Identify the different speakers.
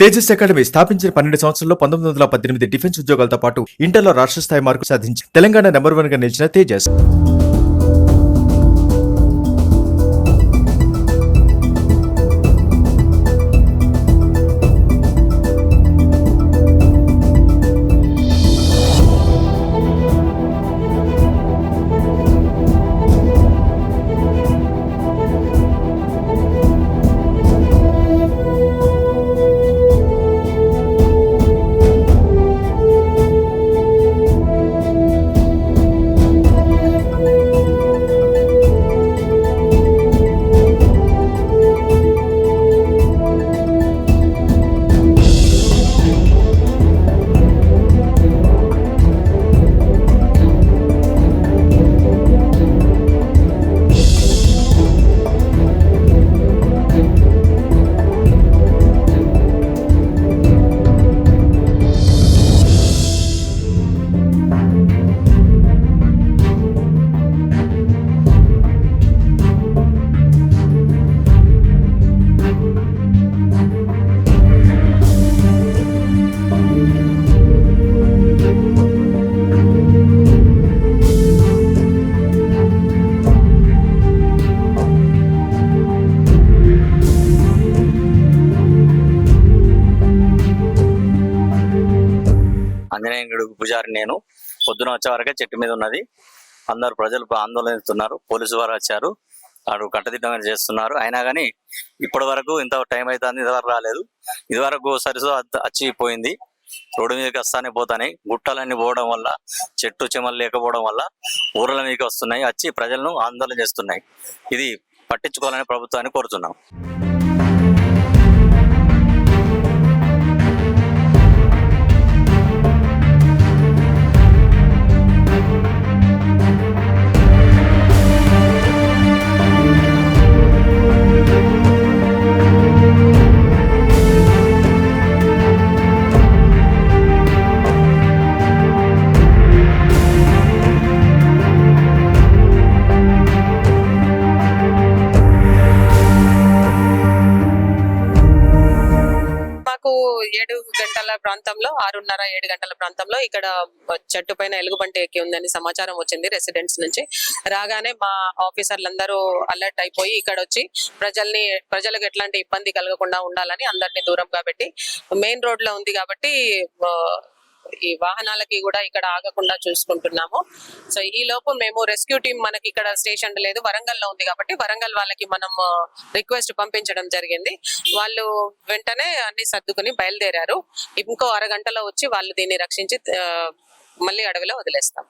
Speaker 1: Tejas academy స్థాపించిన 12 సంవత్సరాల్లో 1918 defence ఉద్యోగాలతో పాటు ఇంటర్లో రాష్ట్ర స్థాయి మార్కులు సాధించి తెలంగాణ నెంబర్ 1 గా నిలిచిన తేజస్.
Speaker 2: ఆంజనేయుడు పూజారి నేను. పొద్దున వచ్చే వరకే చెట్టు మీద ఉన్నది. అందరు ప్రజలు ఆందోళనిస్తున్నారు. పోలీసు వారు వచ్చారు, వాడు కట్టదిట్టమైన చేస్తున్నారు. అయినా కానీ ఇప్పటి వరకు ఇంత టైం అవుతుంది, ఇంతవరకు రాలేదు. ఇదివరకు సరిసో వచ్చిపోయింది. రోడ్డు మీదకి వస్తానే పోతానే, గుట్టలన్నీ పోవడం వల్ల, చెట్టు చెమలు లేకపోవడం వల్ల ఊర్ల మీదకి వస్తున్నాయి, వచ్చి ప్రజలను ఆందోళన చేస్తున్నాయి. ఇది పట్టించుకోవాలని ప్రభుత్వాన్ని కోరుతున్నాం.
Speaker 3: మాకు 7 గంటల ప్రాంతంలో 6:30-7 గంటల ప్రాంతంలో ఇక్కడ చెట్టు పైన ఎలుగుబంటి ఎక్కి ఉందని సమాచారం వచ్చింది రెసిడెంట్స్ నుంచి. రాగానే మా ఆఫీసర్లందరూ అలర్ట్ అయిపోయి ఇక్కడ వచ్చి ప్రజలకు ఎట్లాంటి ఇబ్బంది కలగకుండా ఉండాలని అందరినీ దూరంగా పెట్టి, మెయిన్ రోడ్ లో ఉంది కాబట్టి ఈ వాహనాలకి కూడా ఇక్కడ ఆగకుండా చూసుకుంటున్నాము. సో ఈ లోపు మేము రెస్క్యూ టీం మనకి ఇక్కడ స్టేషన్ లేదు, వరంగల్లో ఉంది కాబట్టి వరంగల్ వాళ్ళకి మనం రిక్వెస్ట్ పంపించడం జరిగింది. వాళ్ళు వెంటనే అన్ని సర్దుకుని బయలుదేరారు. ఇంకో అరగంటలో వచ్చి వాళ్ళు దీన్ని రక్షించి మళ్ళీ అడవిలో వదిలేస్తాం.